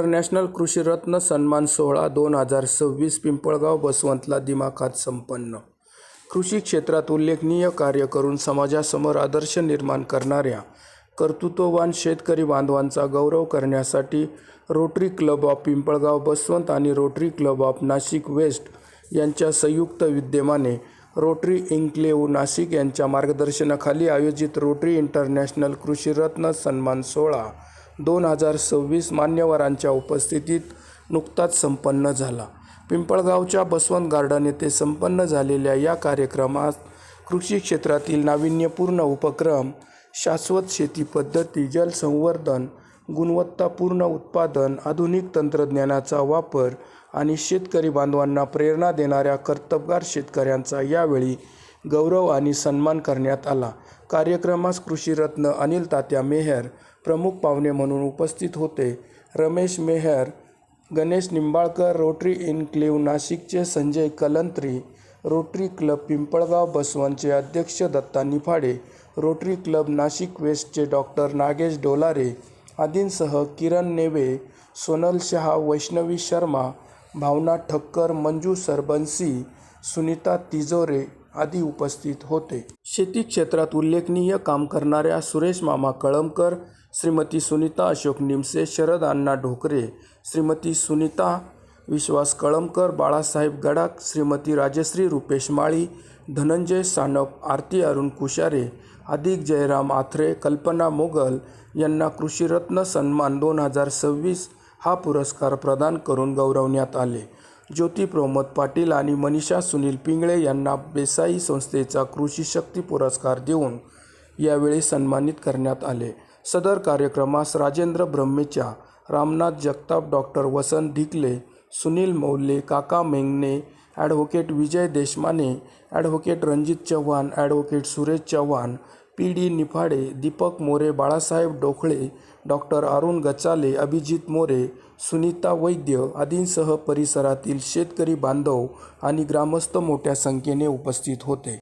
International कृषीरत्न सन्मान सोहळा 2026 पिंपळगाव बसवंतला दिमाखात संपन्न. कृषी क्षेत्रात उल्लेखनीय कार्य करून समाजासमोर आदर्श निर्माण करणाऱ्या कर्तृत्ववान शेतकरी बांधवांचा गौरव करण्यासाठी rotary club of Pimpalgaon Baswant आणि rotary club of Nashik west यांच्या संयुक्त विद्यमाने रोटरी एन्क्लेव्ह नाशिक यांच्या मार्गदर्शनाखाली आयोजित रोटरी इंटरनॅशनल कृषीरत्न सन्मान सोहळा 2026 मान्यवरांच्या उपस्थितीत नुकताच संपन्न झाला. पिंपळगावच्या बसवंत गार्डन येथे संपन्न झालेल्या या कार्यक्रमात कृषी क्षेत्रातील नाविन्यपूर्ण उपक्रम, शाश्वत शेती पद्धती, जलसंवर्धन, गुणवत्तापूर्ण उत्पादन, आधुनिक तंत्रज्ञानाचा वापर आणि शेतकरी बांधवांना प्रेरणा देणाऱ्या कर्तबगार शेतकऱ्यांचा यावेळी गौरव आणि सन्मान करण्यात आला. कार्यक्रमास कृषीरत्न अनिल तात्या मेहर प्रमुख पाहुणे म्हणून उपस्थित होते. रमेश मेहर, गणेश निंबाळकर, रोटरी एन्क्लेव्ह नाशिकचे संजय कलंत्री, रोटरी क्लब पिंपळगाव बसवंतचे अध्यक्ष दत्ता निफाडे, रोटरी क्लब नाशिक वेस्टचे डॉक्टर नागेश डोलारे आदींसह किरण नेवे, सोनल शहा, वैष्णवी शर्मा, भावना ठक्कर, मंजू सरबंसी, सुनीता तिजोरे आदी उपस्थित होते. शेती क्षेत्रात उल्लेखनीय काम करणाऱ्या सुरेश मामा कळमकर, श्रीमती सुनीता अशोक निमसे, शरद अण्णा ढोकरे, श्रीमती सुनीता विश्वास कळमकर, बाळासाहेब गडाख, श्रीमती राजश्री रुपेश माळी, धनंजय सानप, आरती अरुण कुशारे, अधिक जयराम आथरे, कल्पना मोगल यांना कृषीरत्न सन्मान 2026 हा पुरस्कार प्रदान करून गौरवण्यात आले. ज्योती प्रमोद पाटील आणि मनीषा सुनील पिंगळे यांना बेसाई संस्थेचा कृषी शक्ती पुरस्कार देऊन यावेळी सन्मानित करण्यात आले. सदर कार्यक्रमास राजेंद्र ब्रह्मेच्या, Ramnath Jagtap, doctor Vasant Dhikle, Sunil Maule, Kaka Mengane, advocate Vijay Deshmane, advocate Ranjit Chavan, advocate Suresh Chavan, P D. Niphade, Deepak More, Balasaheb Dokhale, doctor Arun Gachale, Abhijit More, Sunita Vaidya आदींसह परिसरातील शेतकरी बांधव आणि ग्रामस्थ मोठ्या संख्येने उपस्थित होते.